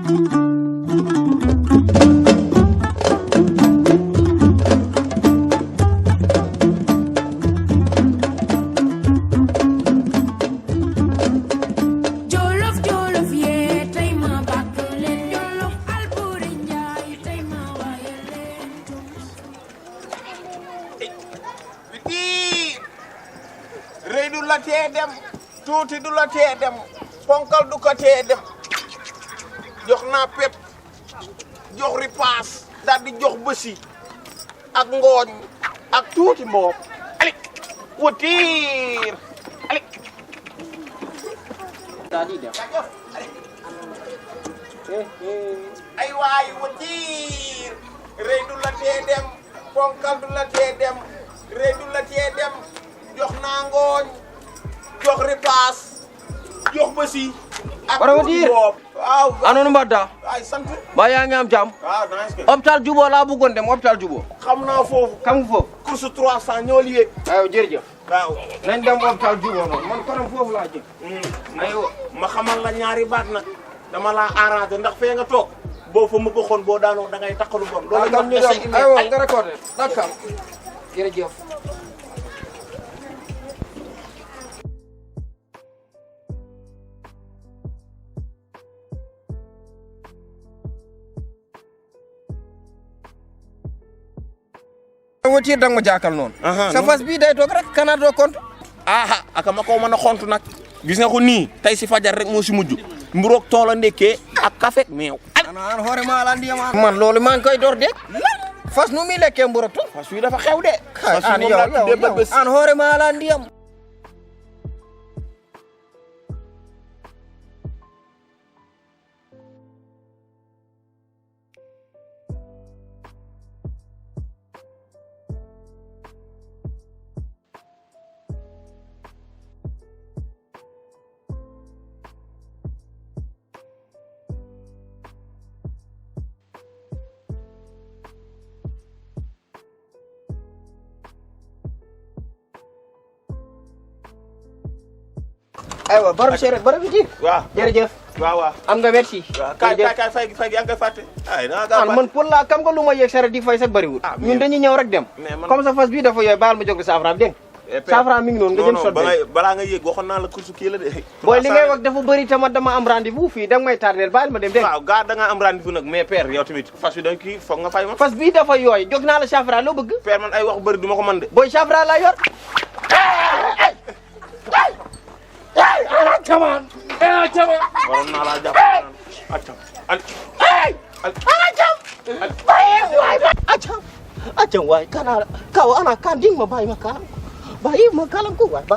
rëy du la tee dem tuuti du la tee dem ponkal du ko tee dem jox naa pep jox ripaas daal di jox bësi ak ngooñ ak tuuti mboob alik watiir alik daal di dem ay waay watiir rëy du la tee dem ponkal du la tee dem rëy du la tee dem jox naa ngooñ jox ripaas jox bësi ak tuuti mboob waaw anoonu mbadda ay sant ba yaa ngi am jàmm waaw nice kay hôpital Jubo laa bëggoon dem hôpital Jubo xam naa foofu xam nga foofu course 300 ñoo liyeeg aywa jërëjëf waaw nañ dem hôpital Jubo noonu man konam foofu laa jëm aywa ma xamal la ñaari baat nag dama laa arrangé ndax fee nga toog boo fa mu ko xoon boo daanoo da ngay takkalu bon loolu ñu dem aywa nga recordé d'accord jërëjëf watiir dang ma jaakal noonu sa fas bii day toog rek kana doo compte aha aka ma ko mën a xontu nag gis nga ko nii tey si fajar rek moo si mujj mburoog toola ndekkee ak café meew an hoore ma ala ndiyam man loolu maa ngi koy door dégg fas nu muy lekkee mburok to fas wi dafa xew de fas an wi moom laa tuddee ba bés an hoore ma ala ndiyam aywa borom seere borom biti waaw jërëjëf waaw am nga merci waaw kaay fay yaa ngi koy fàtte ay da nga man pour la kam nga lu ma yegg seere di fay sa bëriwul ñun dañuy ñëw rek dem comme sa fas bii dafa yooyu baal ma jóg la 100 francs dégg nga 100 francs mi ngi noonu nga jëm sot balaa nga yéeg waxoon naa la course kii la de booy li ngay wax dafa bëri tamit dama am rendez-vous fii danga may tardel baal ma dem dégg waaw gaa da nga am rendez-vous nag mais père yow tamit fas wi da kii foog nga fay ma fas bii dafa yooy jóg naa la 100 francs loo bëgg père man ay wax bëri du ma ko mën de booy 100 francs laa yor waroon naa laa jàpp acam waay kana kaw ana kan ding ma bàyyi ma kalam ko waay ba